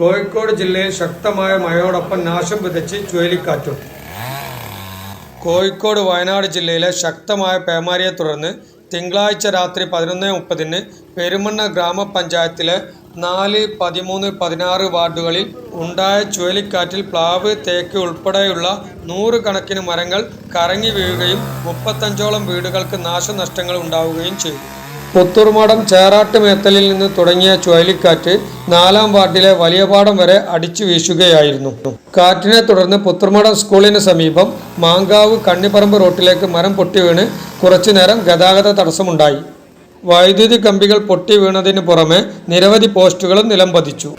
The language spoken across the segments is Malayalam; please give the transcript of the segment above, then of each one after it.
കോഴിക്കോട് ജില്ലയിൽ ശക്തമായ മഴയോടൊപ്പം നാശം വിതച്ച് ചുഴലിക്കാറ്റും. കോഴിക്കോട് വയനാട് ജില്ലയിലെ ശക്തമായ പേമാരിയെ തുടർന്ന് തിങ്കളാഴ്ച രാത്രി 11:30 പെരുമണ്ണ ഗ്രാമപഞ്ചായത്തിലെ 4, 13, 16 വാർഡുകളിൽ ഉണ്ടായ ചുഴലിക്കാറ്റിൽ പ്ലാവ്, തേക്ക് ഉൾപ്പെടെയുള്ള 100 കണക്കിന് മരങ്ങൾ കറങ്ങി വീഴുകയും 35ഓളം വീടുകൾക്ക് നാശനഷ്ടങ്ങൾ ഉണ്ടാവുകയും ചെയ്തു. പുത്തൂർമഠം ചേറാട്ടുമേത്തലിൽ നിന്ന് തുടങ്ങിയ ചുഴലിക്കാറ്റ് 4-ാം വാർഡിലെ വലിയപാടം വരെ അടിച്ചു വീശുകയായിരുന്നു. കാറ്റിനെ തുടർന്ന് പുത്തൂർമഠം സ്കൂളിന് സമീപം മാങ്കാവ് കണ്ണിപ്പറമ്പ് റോട്ടിലേക്ക് മരം പൊട്ടിവീണ് കുറച്ചുനേരം ഗതാഗത തടസ്സമുണ്ടായി. വൈദ്യുതി കമ്പികൾ പൊട്ടി വീണതിന് പുറമെ നിരവധി പോസ്റ്റുകളും നിലംപതിച്ചു.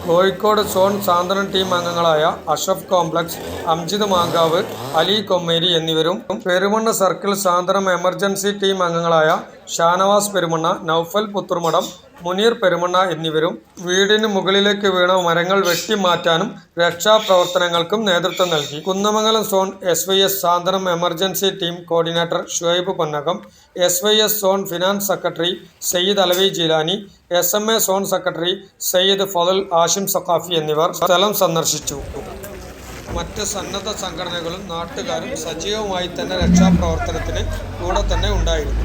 കോഴിക്കോട് സോൺ സാന്ത്വനം ടീം അംഗങ്ങളായ അഷ്റഫ് കോംപ്ലക്സ്, അംജിദ് മാങ്കാവ്, അലി കൊമ്മേരി എന്നിവരും പെരുമണ്ണ സർക്കിൾ സാന്ത്വനം എമർജൻസി ടീം അംഗങ്ങളായ ഷാനവാസ് പെരുമണ്ണ, നൌഫൽ പുത്തൂർമഠം, മുനീർ പെരുമണ്ണ എന്നിവരും വീടിന് മുകളിലേക്ക് വീണ മരങ്ങൾ വെട്ടിമാറ്റാനും രക്ഷാപ്രവർത്തനങ്ങൾക്കും നേതൃത്വം നൽകി. Kunnamangalam zone SYS Santhwanam emergency team coordinator Shuhaib Ponnakam, SYS zone finance secretary Sayyid Alavi Jeelani, SMA zone secretary Sayyid Fazal Ashim Saqafi എന്നിവർ സ്ഥലം സന്ദർശിച്ചു. മറ്റ് സന്നദ്ധ സംഘടനകളും നാട്ടുകാരും സജീവമായി തന്നെ രക്ഷാപ്രവർത്തനത്തിന് കൂടെ തന്നെ ഉണ്ടായിരുന്നു.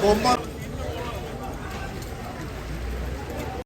bomba.